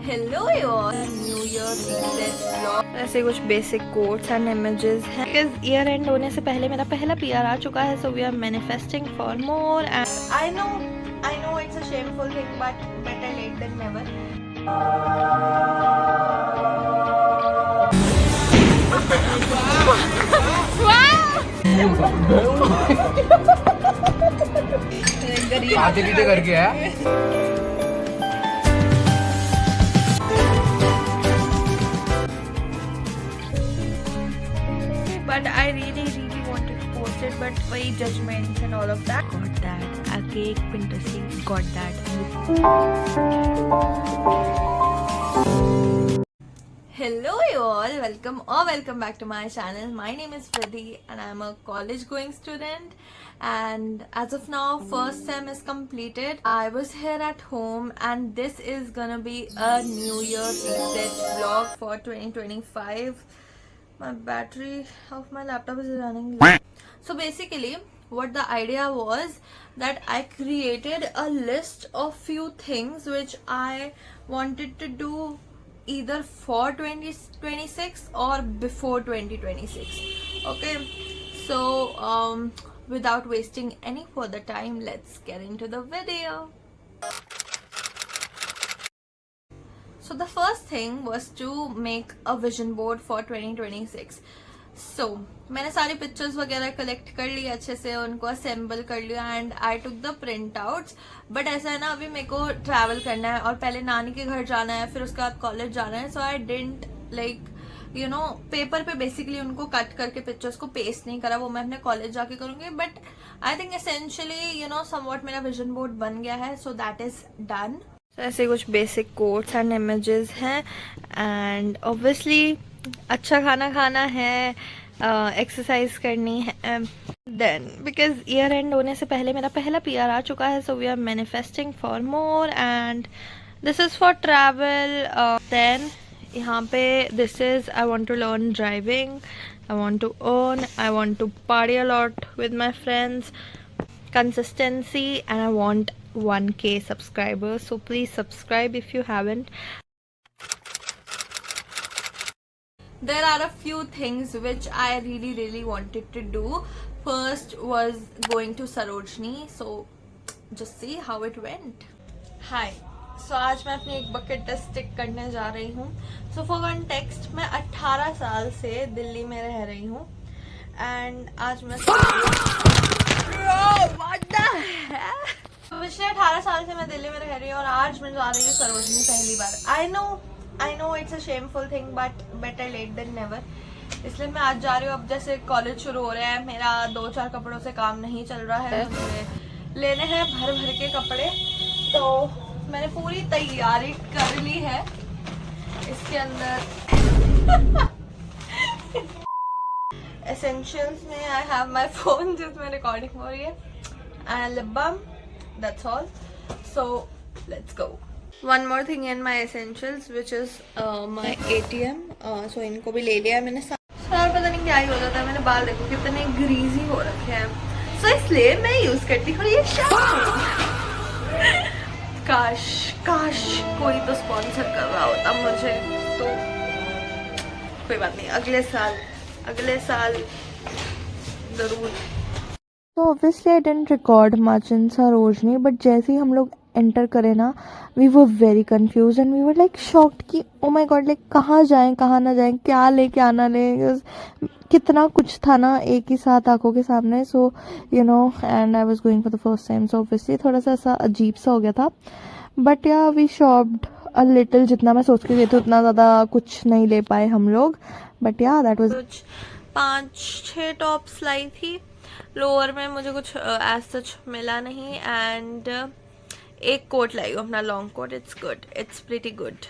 Hello your new year reset vlog. ऐसे कुछ basic quotes and images हैं because year end होने से पहले मेरा पहला पीआर आ चुका है, so we are manifesting for more and I know it's a shameful thing but better late than never. आधे लीटर करके है। But I really wanted to post it, but वही judgments and all of that. Got that. A cake, Pinterest, got that. Hello you all, welcome back to my channel. My name is Vidhi and I am a college going student, and as of now first sem is completed. I was here at home and this is gonna be a new year reset vlog for 2025. My battery of my laptop is running low. So basically what the idea was that I created a list of few things which I wanted to do either for 2026 or before 2026. Okay, so without wasting any further time, let's get into the video. So the first thing was to make a vision board for 2026. So मैंने सारी pictures वगैरह collect कर ली अच्छे से, उनको assemble कर लिया and I took the print outs. But ऐसा है ना, अभी मेरे को ट्रैवल करना है और पहले नानी के घर जाना है, फिर उसके बाद कॉलेज जाना है. सो आई डिडंट लाइक पेपर पे बेसिकली उनको कट करके पिक्चर्स को पेस्ट नहीं करा. वो मैं अपने कॉलेज जाके करूंगी. But I think essentially somewhat मेरा विजन बोर्ड बन गया है. So that is done. ऐसे कुछ बेसिक कोट्स एंड इमेजेस हैं एंड ऑब्वियसली अच्छा खाना खाना है, एक्सरसाइज करनी है. देन बिकॉज ईयर एंड होने से पहले मेरा पहला पीआर आ चुका है, so we are manifesting for more and this is for travel. Then यहाँ पे this is I want to learn driving, I want to earn, I want to party a lot with my friends, consistency, and I want 1K subscribers, so please subscribe if you haven't. There are a few things which I really wanted to do. First was going to Sarojini, so just see how it went. Hi, so आज मैं अपनी एक bucket list टिक करने जा रही हूँ. So for context, मैं 18 साल से दिल्ली में रह रही हूँ एंड आज मैं पिछले 18 साल से मैं दिल्ली में रह रही हूँ और आज मैं जा रही हूँ सरोजनी पहली बार. I know it's a shameful thing but better late than never. इसलिए मैं आज जा रही हूँ. अब जैसे कॉलेज शुरू हो रहे हैं, मेरा 2-4 कपड़ों से काम नहीं चल रहा है, मुझे लेने हैं भर के कपड़े. तो मैंने पूरी तैयारी कर ली है. इसके अंदर एसेंशियल्स में आई हैव माई फोन जिसमें रिकॉर्डिंग हो रही है and lip balm. That's all. So let's go. One more thing in my essentials which is my ATM. So इनको भी ले लिया मैंने. सारा पता नहीं क्या ही हो जाता है. मैंने बाल देखो कितने ग्रीजी हो रखे हैं. So इसलिए मैं यूज करती हूँ ये शैम्पू. काश कोई तो स्पॉन्सर कर रहा होता मुझे. तो कोई बात नहीं, अगले साल जरूर. तो obviously I didn't record much in Sarojini, but जैसे ही हम लोग एंटर करें ना, we were very confuse and we were like shocked कि ओ माय गॉड, लाइक कहाँ जाएं कहाँ ना जाएं, क्या ले क्या ना ले. कितना कुछ था ना एक ही साथ आंखों के सामने. So and I was going for the first time. So obviously थोड़ा सा ऐसा अजीब सा हो गया था. बट या वी शॉप्ड अ लिटिल. जितना मैं सोच के गई थी उतना ज़्यादा कुछ नहीं ले पाए हम लोग. बट या दैट वाज. 5-6 टॉप्स लाई थी. लोअर में मुझे कुछ एज सच मिला नहीं एंड एक कोट लाई हूँ अपना long coat. It's good, it's pretty good.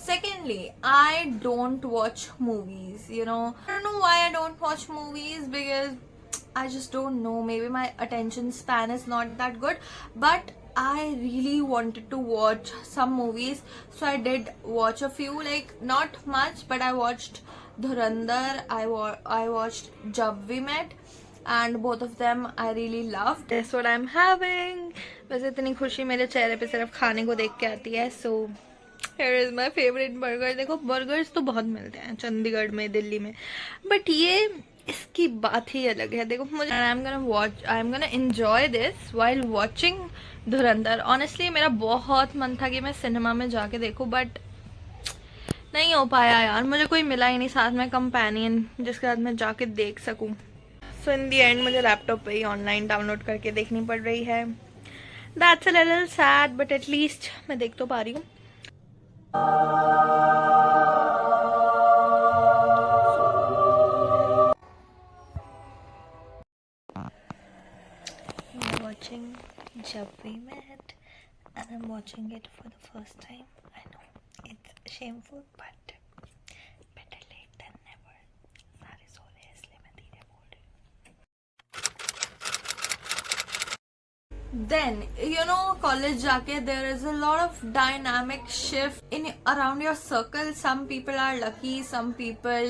Secondly, I don't watch movies. I don't know why I don't watch movies, because I just don't know. Maybe my attention span is not that good. But I really wanted to watch some movies, so I did watch a few. Like not much, but I watched Dhurandhar. I watched Jab We Met. And both of them I really loved. That's what I'm having. वैसे इतनी खुशी मेरे चेहरे पे सिर्फ खाने को देख के आती है. So Here is my favorite burger. देखो बर्गर्स तो बहुत मिलते हैं चंडीगढ़ में, दिल्ली में, बट ये इसकी बात ही अलग है। देखो मुझे I am gonna enjoy this while watching Dhurandhar. Honestly मेरा बहुत मन था कि मैं सिनेमा में जाके देखूं, बट नहीं हो पाया यार, मुझे कोई मिला ही नहीं साथ में कंपेनियन जिसके साथ मैं जाके देख सकूं। सो इन दी एंड मुझे लैपटॉप पे ही ऑनलाइन डाउनलोड करके देखनी पड़ रही है। That's a little sad, but at least मैं देख तो पा रही हूँ। Watching Jab We Met, and I'm watching it for the first time. I know it's shameful, but better late than never. सारे सो रहे हैं इसलिए मैं धीरे बोल रही हूँ। Then you know, college जाके there is a lot of dynamic shift in around your circle. Some people are lucky, some people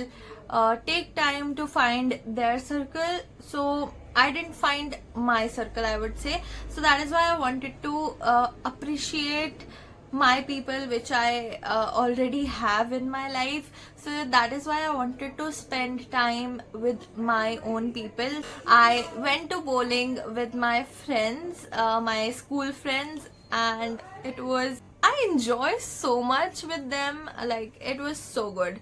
take time to find their circle. So I didn't find my circle, I would say. So that is why I wanted to appreciate my people which I already have in my life. So that is why I wanted to spend time with my own people. I went to bowling with my friends, my school friends, and I enjoy so much with them. Like it was so good.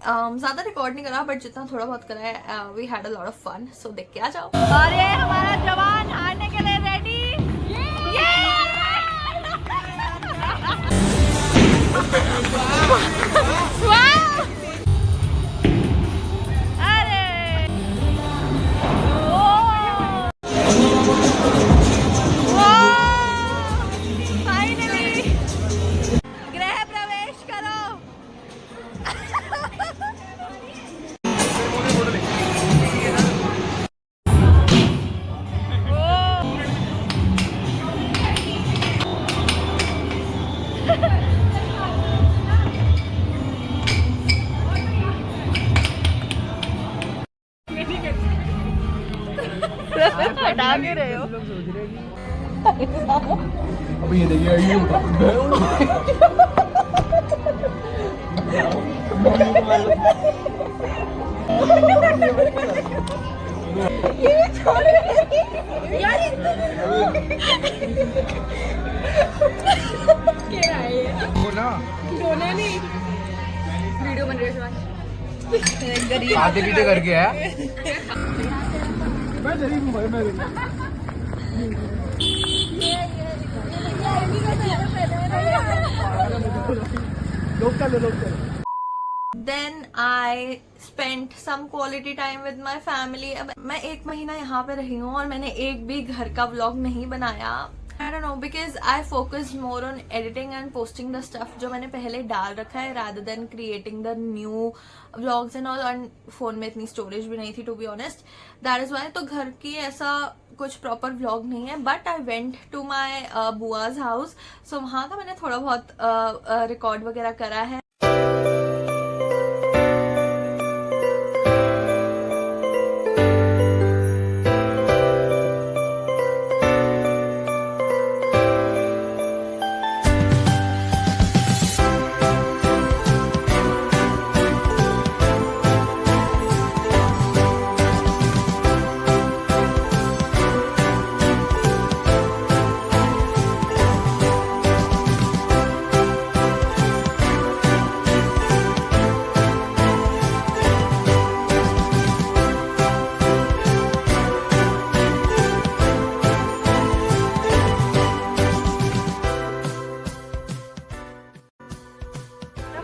ज्यादा record नहीं करा, but जितना थोड़ा बहुत करा है, we had a lot of fun. So देख के आ जाओ। और ये हमारा जवान हारने के लिए रेडी। हटा के रहे हो। अब ये देखिए ये उठा ये छोड़ यार, क्या है ये? वो ना दोनों नहीं वीडियो बन रही है। आधे लीटर करके है। Then I spent some quality time with my family. अब मैं 1 महीना यहाँ पे रही हूँ और मैंने एक भी घर का व्लॉग नहीं बनाया। I don't know, because I focused more on editing and posting the stuff जो मैंने पहले डाल रखा है, rather than creating the new vlogs and all. और फोन में इतनी स्टोरेज भी नहीं थी, to be honest. That is why तो घर की ऐसा कुछ प्रॉपर व्लॉग नहीं है, but I went to my बुआज हाउस। सो वहाँ का मैंने थोड़ा बहुत रिकॉर्ड वगैरह करा है।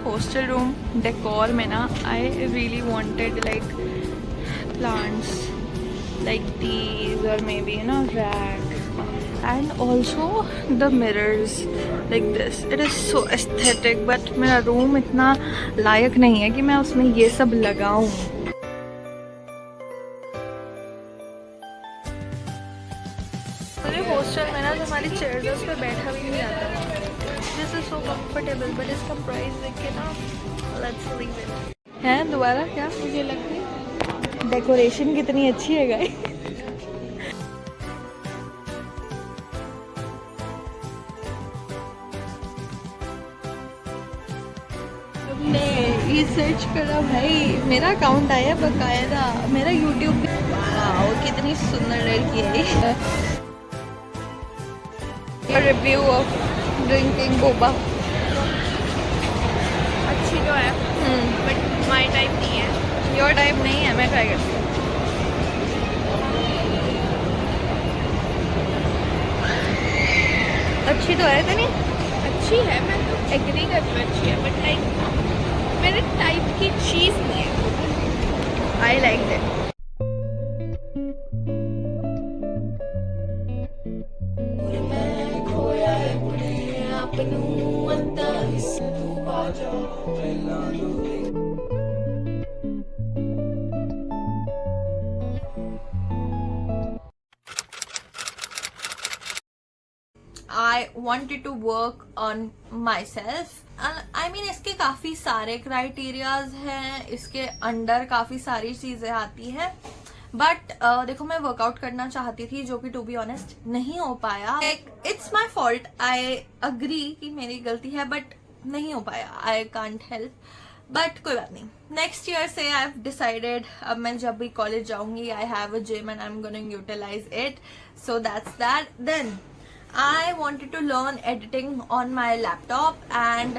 हॉस्टल रूम डेकोर में ना I really wanted like plants like these और मे बी ना rack and also the mirrors like this. It is so aesthetic, but मेरा रूम इतना लायक नहीं है कि मैं उसमें ये सब लगाऊं। मेरे हॉस्टल में ना जो हमारी चेयर्स है उस पर बैठा भी नहीं आता। This is so comfortable, but इसका प्राइस देख के ना let's leave it। है दोबारा क्या मुझे लगती है डेकोरेशन कितनी अच्छी है गाइस। ने ये सर्च करा भाई, मेरा अकाउंट आया बकायदा, मेरा यूट्यूब भी। वाओ कितनी सुंदर लड़की है ये। Review of drinking Boba. अच्छी तो है बट माय टाइप नहीं है। योर टाइप नहीं है, मैं ट्राई करती हूँ। अच्छी तो है नहीं? अच्छी है, मैं तो एग्री करती हूँ अच्छी है बट लाइक मेरे टाइप की चीज़ नहीं है। I like that. I wanted to work on myself. I mean इसके काफी सारे क्राइटेरियाज हैं, इसके अंडर काफी सारी चीजें आती हैं बट देखो मैं वर्कआउट करना चाहती थी जो कि टू बी ऑनेस्ट नहीं हो पाया. It's my fault, I agree कि मेरी गलती है बट नहीं हो पाया. I can't help. बट कोई बात नहीं. नेक्स्ट ईयर से आई हैव डिसाइडेड, अब मैं जब भी कॉलेज जाऊंगी I have a gym and I am going utilize it. So that's that. Then I wanted to learn editing on my laptop and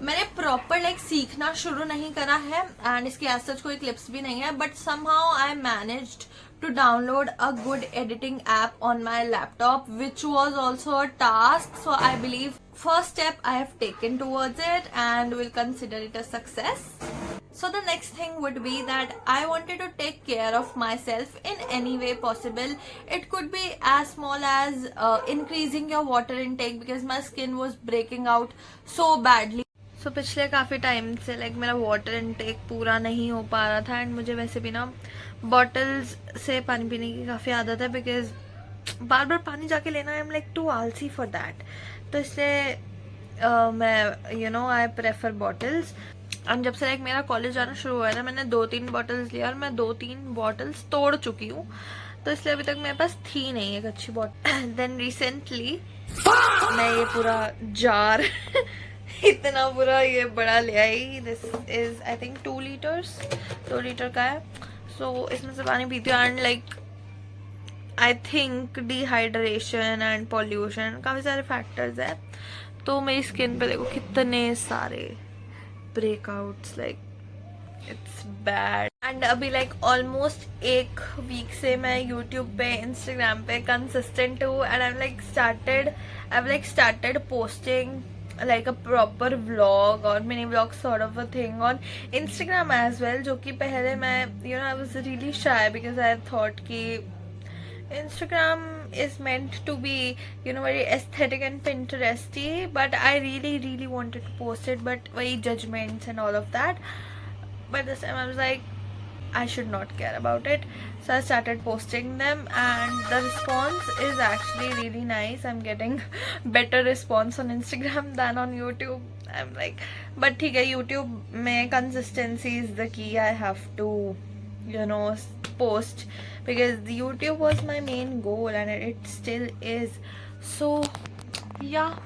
मैंने प्रॉपर लाइक सीखना शुरू नहीं करा है एंड इसके एज सच कोई क्लिप्स भी नहीं है but somehow I managed to download a good editing app on my laptop, which was also a task. So I believe first step I have taken towards it and will consider it a success. So the next thing would be that I wanted to take care of myself in any way possible. It could be as small as increasing your water intake because my skin was breaking out so badly. So पिछले काफ़ी time से like मेरा water intake पूरा नहीं हो पा रहा था एंड मुझे वैसे भी ना बॉटल्स से पानी पीने की काफ़ी आदत है बिकॉज बार बार पानी जाके लेना आई एम लाइक टू आलसी फॉर दैट. तो इसलिए मैं आई प्रेफर बॉटल्स. एंड जब से लाइक मेरा कॉलेज जाना शुरू हुआ है ना मैंने 2-3 बॉटल्स लिया और मैं 2-3 बॉटल्स तोड़ चुकी हूँ. तो इसलिए अभी तक मेरे पास थी नहीं एक अच्छी बॉटल. देन रिसेंटली मैं ये पूरा जार इतना पूरा ये बड़ा ले आई. This is I think 2 litre का है. सो इसमें से पानी पीती हूँ and like I think dehydration and pollution काफ़ी सारे फैक्टर्स है. तो मेरी स्किन पे देखो कितने सारे breakouts, like it's bad. And अभी लाइक ऑलमोस्ट एक वीक से मैं यूट्यूब पे इंस्टाग्राम पे कंसिस्टेंट हूँ and I started posting like a proper vlog or mini vlog sort of a thing on Instagram as well. जो कि पहले मैं I was really shy because I thought कि Instagram is meant to be very aesthetic and Pinteresty, but I really wanted to post it but वही judgments and all of that. But this time I was like I should not care about it. So I started posting them and the response is actually really nice. I'm getting better response on Instagram than on YouTube. I'm like, but ठीक है, YouTube में consistency is the key. I have to post because the YouTube was my main goal and it still is. So yeah.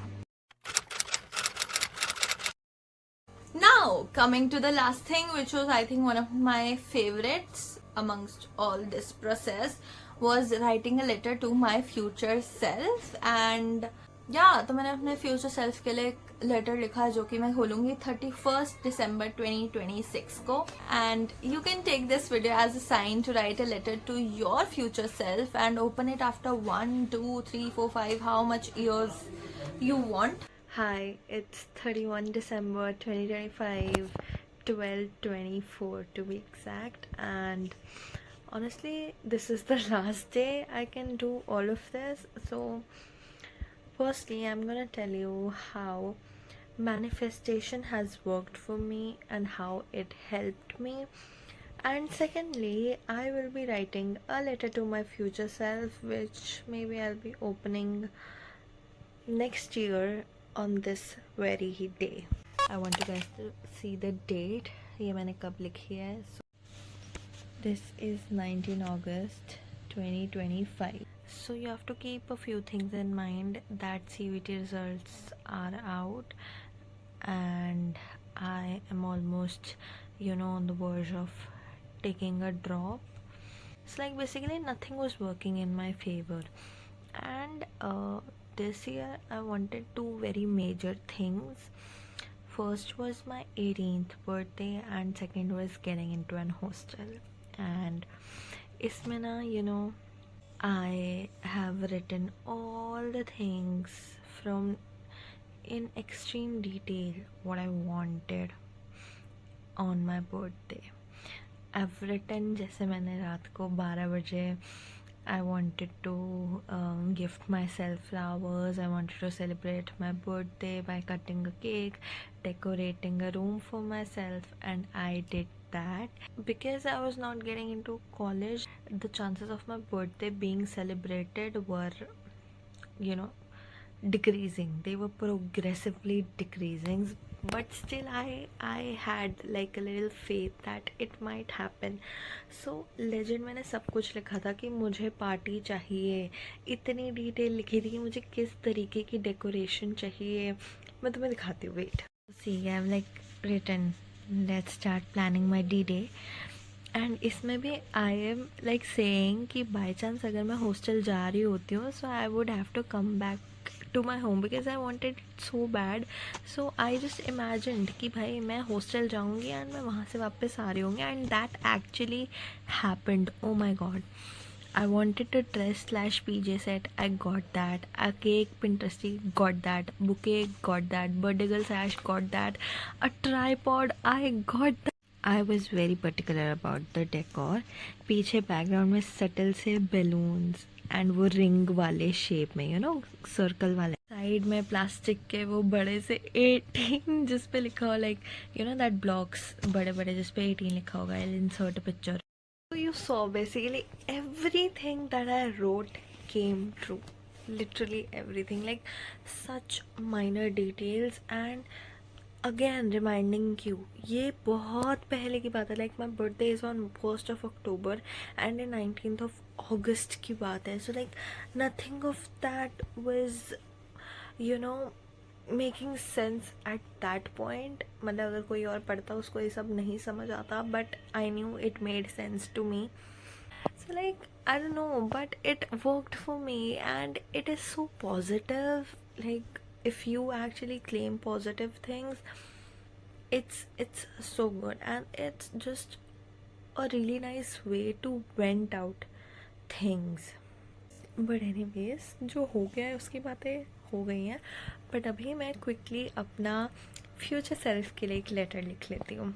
Now coming to the last thing, which was I think one of my favorites amongst all this process, was writing a letter to my future self. And yeah, तो मैंने अपने future self के लिए एक letter लिखा है जो कि मैं खोलूंगी 31st December 2026 को. And you can take this video as a sign to write a letter to your future self and open it after 1, 2, 3, 4, 5 how much years you want. Hi, it's 31 December 2025, 12:24 to be exact, and honestly this is the last day I can do all of this. So firstly I'm gonna tell you how manifestation has worked for me and how it helped me, and secondly I will be writing a letter to my future self which maybe I'll be opening next year on this very day. I want you guys to see the date. ये मैंने कब लिखी है. So this is 19 August 2025. So you have to keep a few things in mind that CVT results are out and I am almost, on the verge of taking a drop. It's like basically nothing was working in my favor. And this year I wanted two very major things. First was my 18th birthday, and second was getting into an hostel. And इसमें ना, I have written all the things from in extreme detail what I wanted on my birthday. I've written, जैसे मैंने रात को 12 बजे I wanted to gift myself flowers. I wanted to celebrate my birthday by cutting a cake, decorating a room for myself, and I did that. Because I was not getting into college, the chances of my birthday being celebrated were, decreasing. They were progressively decreasing, but still I had like a little faith that it might happen. So legend मैंने सब कुछ लिखा था कि मुझे party चाहिए, इतनी detail लिखी थी कि मुझे किस तरीके की डेकोरेशन चाहिए. मैं तुम्हें दिखाती हूँ, wait. See, I have like written, let's start planning my D-Day. And इसमें भी आई एम लाइक सेइंग कि बाई चांस अगर मैं हॉस्टल जा रही होती हूँ, so I would have to come back to my home because I wanted so bad. So I just imagined कि भाई मैं हॉस्टल जाऊँगी एंड मैं वहाँ से वापस आ रही होंगी, and that actually happened. Oh my god. I wanted a dress/PJ set. I got that. A cake, Pinteresty, got that. Bouquet, got that. Birthday girl sash, got that. A tripod, I got that. I was very particular about the decor. पीछे background में subtle से balloons and वो ring वाले shape में, circle वाले. Side में plastic के वो बड़े से 18 जिस पे लिखा हो लाइक दैट ब्लॉक्स बड़े बड़े जिस पे 18 लिखा होगा. I'll insert a picture. So you saw basically everything that I wrote came true. Literally everything, like such minor details. And again reminding you, ये बहुत पहले की बात है. Like my birthday is on 1st of October and 19th of August की बात है. So like nothing of that was making sense at that point. मतलब अगर कोई और पढ़ता उसको ये सब नहीं समझ आता, but I knew it made sense to me. So like I don't know, but it worked for me, and it is so positive. Like if you actually claim positive things, it's so good, and it's just a really nice way to vent out things. But anyways, जो हो गया है उसकी बातें हो गई हैं. But अभी मैं क्विकली अपना फ्यूचर सेल्फ के लिए एक लेटर लिख लेती हूँ.